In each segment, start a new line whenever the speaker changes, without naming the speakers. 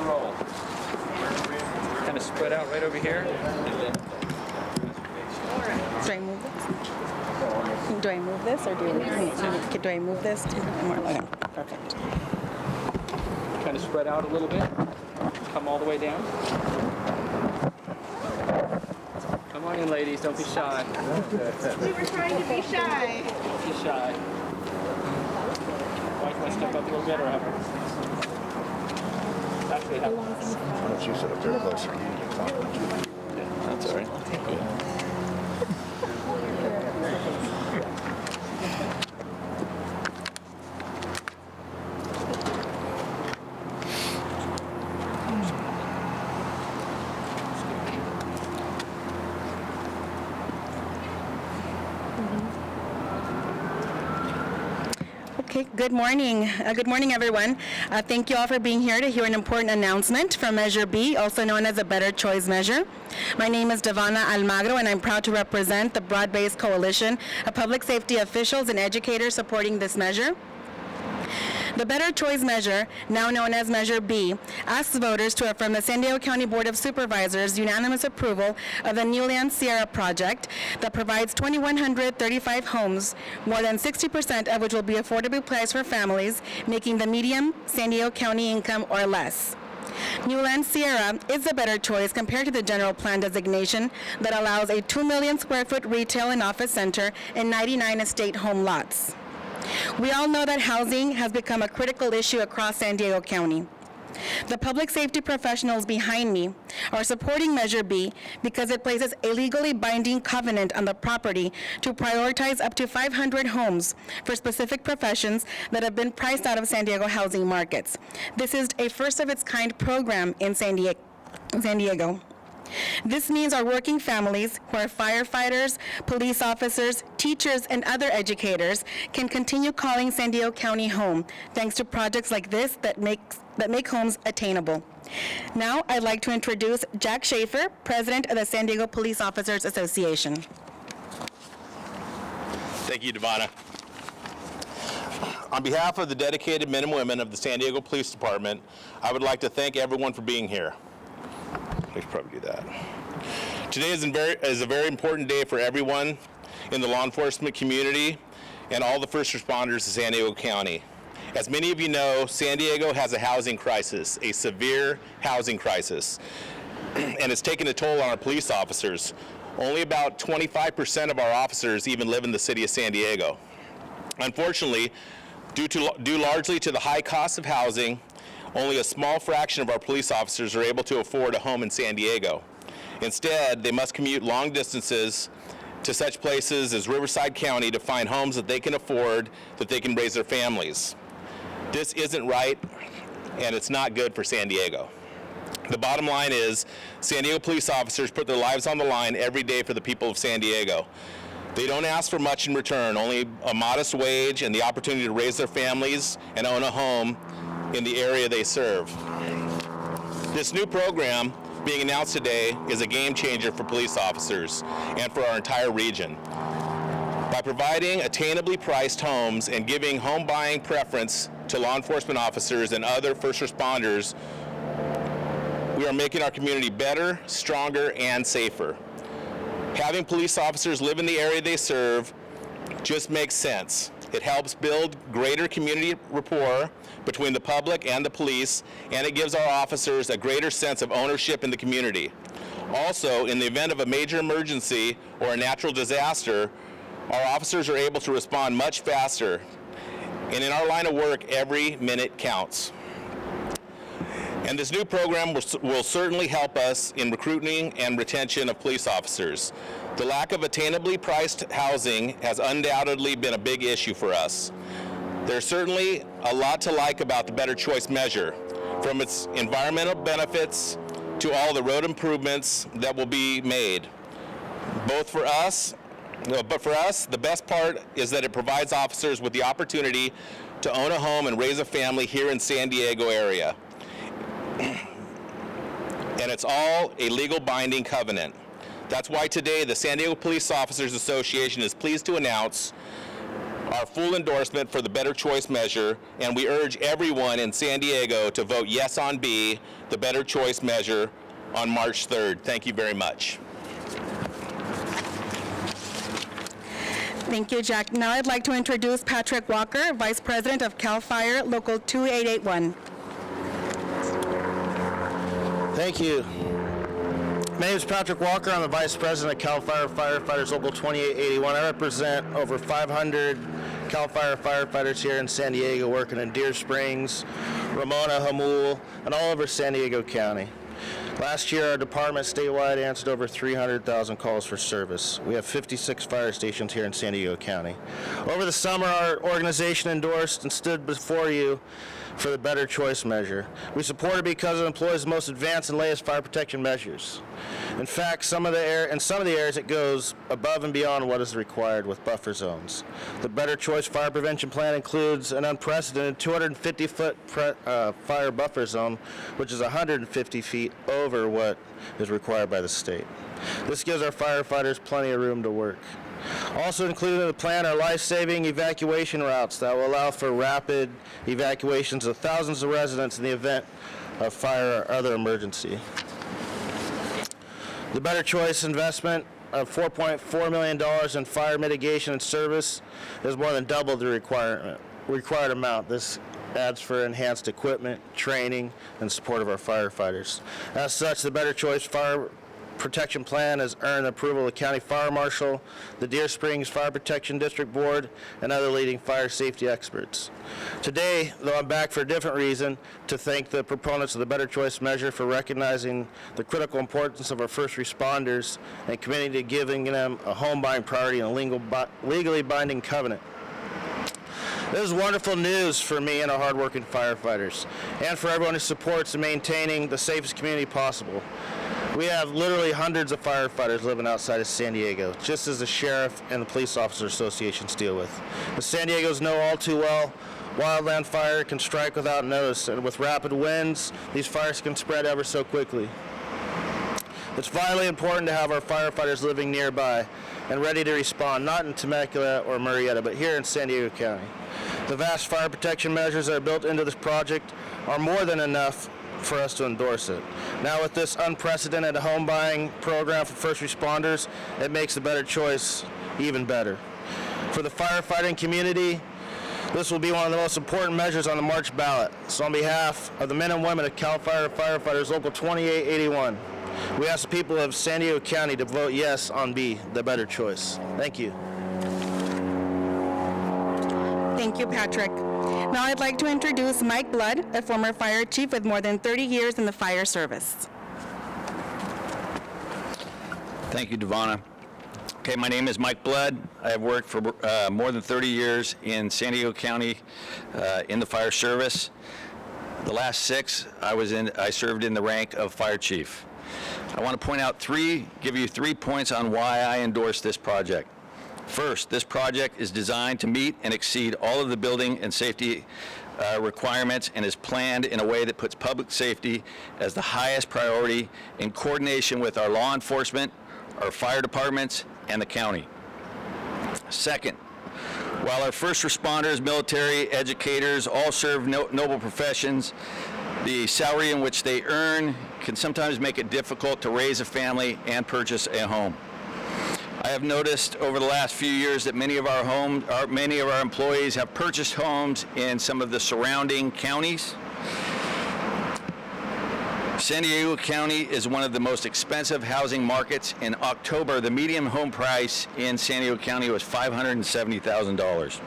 roll. Kind of spread out right over here.
Do I move this? Do I move this or do I move this? Okay, perfect.
Kind of spread out a little bit. Come all the way down. Come on in, ladies. Don't be shy.
We were trying to be shy.
Don't be shy. Mike, want to step up a little bit or have Actually, have
Why don't you sit up there closer?
That's all right.
Okay, good morning. Good morning, everyone. Thank you all for being here to hear an important announcement from Measure B, also known as a Better Choice Measure. My name is Devana Almagro, and I'm proud to represent the broad-based coalition of public safety officials and educators supporting this measure. The Better Choice Measure, now known as Measure B, asks voters to affirm the San Diego County Board of Supervisors' unanimous approval of the Newland Sierra project that provides 2,135 homes, more than 60% of which will be affordably priced for families making the median San Diego County income or less. Newland Sierra is the better choice compared to the general plan designation that allows a 2 million square foot retail and office center and 99 estate home lots. We all know that housing has become a critical issue across San Diego County. The public safety professionals behind me are supporting Measure B because it places a legally binding covenant on the property to prioritize up to 500 homes for specific professions that have been priced out of San Diego housing markets. This is a first-of-its-kind program in San Diego. This means our working families, who are firefighters, police officers, teachers, and other educators, can continue calling San Diego County home, thanks to projects like this that make homes attainable. Now, I'd like to introduce Jack Schaefer, President of the San Diego Police Officers Association.
Thank you, Devana. On behalf of the dedicated men and women of the San Diego Police Department, I would like to thank everyone for being here. I should probably do that. Today is a very important day for everyone in the law enforcement community and all the first responders of San Diego County. As many of you know, San Diego has a housing crisis, a severe housing crisis, and it's taken a toll on our police officers. Only about 25% of our officers even live in the city of San Diego. Unfortunately, due largely to the high cost of housing, only a small fraction of our police officers are able to afford a home in San Diego. Instead, they must commute long distances to such places as Riverside County to find homes that they can afford, that they can raise their families. This isn't right, and it's not good for San Diego. The bottom line is, San Diego police officers put their lives on the line every day for the people of San Diego. They don't ask for much in return, only a modest wage and the opportunity to raise their families and own a home in the area they serve. This new program being announced today is a game changer for police officers and for our entire region. By providing attainably priced homes and giving home buying preference to law enforcement officers and other first responders, we are making our community better, stronger, and safer. Having police officers live in the area they serve just makes sense. It helps build greater community rapport between the public and the police, and it gives our officers a greater sense of ownership in the community. Also, in the event of a major emergency or a natural disaster, our officers are able to respond much faster. And in our line of work, every minute counts. And this new program will certainly help us in recruiting and retention of police officers. The lack of attainably priced housing has undoubtedly been a big issue for us. There's certainly a lot to like about the Better Choice measure, from its environmental benefits to all the road improvements that will be made. But for us, the best part is that it provides officers with the opportunity to own a home and raise a family here in San Diego area. And it's all a legal binding covenant. That's why today the San Diego Police Officers Association is pleased to announce our full endorsement for the Better Choice measure, and we urge everyone in San Diego to vote yes on B, the Better Choice measure, on March 3rd. Thank you very much.
Thank you, Jack. Now I'd like to introduce Patrick Walker, Vice President of CAL FIRE Local 2881.
Thank you. My name is Patrick Walker. I'm the Vice President of CAL FIRE Firefighters Local 2881. I represent over 500 CAL FIRE firefighters here in San Diego working in Deer Springs, Ramona, Jamul, and all over San Diego County. Last year, our department statewide answered over 300,000 calls for service. We have 56 fire stations here in San Diego County. Over the summer, our organization endorsed and stood before you for the Better Choice measure. We support it because it employs the most advanced and latest fire protection measures. In fact, in some of the areas it goes above and beyond what is required with buffer zones. The Better Choice Fire Prevention Plan includes an unprecedented 250-foot fire buffer zone, which is 150 feet over what is required by the state. This gives our firefighters plenty of room to work. Also included in the plan are life-saving evacuation routes that will allow for rapid evacuations of thousands of residents in the event of fire or other emergency. The Better Choice investment of $4.4 million in fire mitigation and service is more than double the required amount. This adds for enhanced equipment, training, and support of our firefighters. As such, the Better Choice Fire Protection Plan has earned approval of the County Fire Marshal, the Deer Springs Fire Protection District Board, and other leading fire safety experts. Today, though I'm back for a different reason, to thank the proponents of the Better Choice measure for recognizing the critical importance of our first responders and committing to giving them a home buying priority and a legally binding covenant. This is wonderful news for me and our hardworking firefighters, and for everyone who supports in maintaining the safest community possible. We have literally hundreds of firefighters living outside of San Diego, just as the Sheriff and the Police Officer Associations deal with. The San Diegos know all too well, wildland fire can strike without notice, and with rapid winds, these fires can spread ever so quickly. It's vitally important to have our firefighters living nearby and ready to respond, not in Temecula or Murrieta, but here in San Diego County. The vast fire protection measures that are built into this project are more than enough for us to endorse it. Now with this unprecedented home buying program for first responders, it makes the Better Choice even better. For the firefighting community, this will be one of the most important measures on the March ballot. So on behalf of the men and women of CAL FIRE Firefighters Local 2881, we ask the people of San Diego County to vote yes on B, the Better Choice. Thank you.
Thank you, Patrick. Now I'd like to introduce Mike Blood, a former fire chief with more than 30 years in the fire service.
Thank you, Devonna. Okay, my name is Mike Blood. I have worked for more than 30 years in San Diego County in the fire service. The last 6, I served in the rank of fire chief. I want to give you 3 points on why I endorse this project. First, this project is designed to meet and exceed all of the building and safety requirements and is planned in a way that puts public safety as the highest priority in coordination with our law enforcement, our fire departments, and the county. Second, while our first responders, military, educators all serve noble professions, the salary in which they earn can sometimes make it difficult to raise a family and purchase a home. I have noticed over the last few years that many of our employees have purchased homes in some of the surrounding counties. San Diego County is one of the most expensive housing markets. In October, the median home price in San Diego County was $570,000.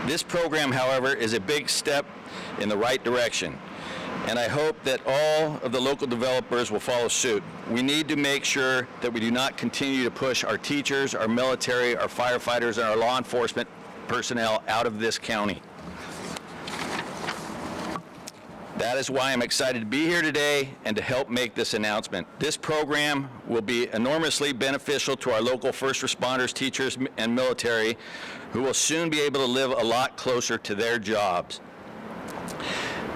This program, however, is a big step in the right direction, and I hope that all of the local developers will follow suit. We need to make sure that we do not continue to push our teachers, our military, our firefighters, and our law enforcement personnel out of this county. That is why I'm excited to be here today and to help make this announcement. This program will be enormously beneficial to our local first responders, teachers, and military, who will soon be able to live a lot closer to their jobs.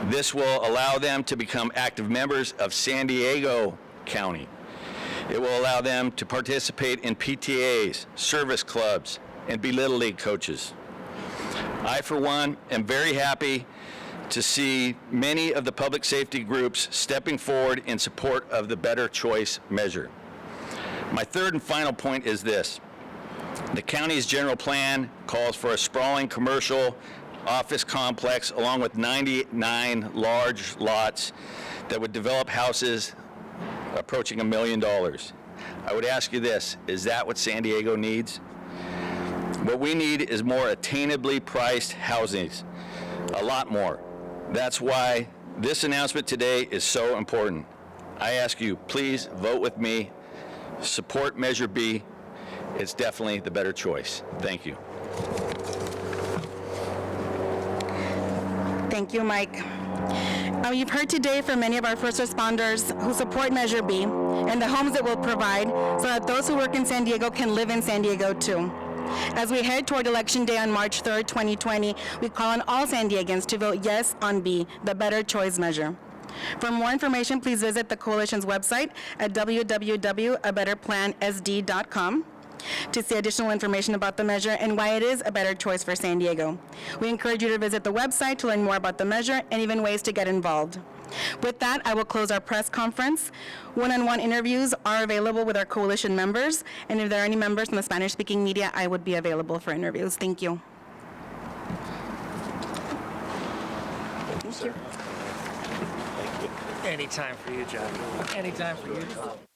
This will allow them to become active members of San Diego County. It will allow them to participate in PTAs, service clubs, and be Little League coaches. I, for one, am very happy to see many of the public safety groups stepping forward in support of the Better Choice measure. My third and final point is this. The county's general plan calls for a sprawling commercial office complex along with 99 large lots that would develop houses approaching $1 million. I would ask you this, is that what San Diego needs? What we need is more attainably priced housings, a lot more. That's why this announcement today is so important. I ask you, please vote with me, support Measure B. It's definitely the better choice. Thank you.
Thank you, Mike. You've heard today from many of our first responders who support Measure B and the homes it will provide so that those who work in San Diego can live in San Diego too. As we head toward Election Day on March 3rd, 2020, we call on all San Diegans to vote yes on B, the Better Choice measure. For more information, please visit the Coalition's website at www.abetterplansd.com to see additional information about the measure and why it is a better choice for San Diego. We encourage you to visit the website to learn more about the measure and even ways to get involved. With that, I will close our press conference. One-on-one interviews are available with our Coalition members, and if there are any members from the Spanish-speaking media, I would be available for interviews. Thank you.
Anytime for you, John. Anytime for you.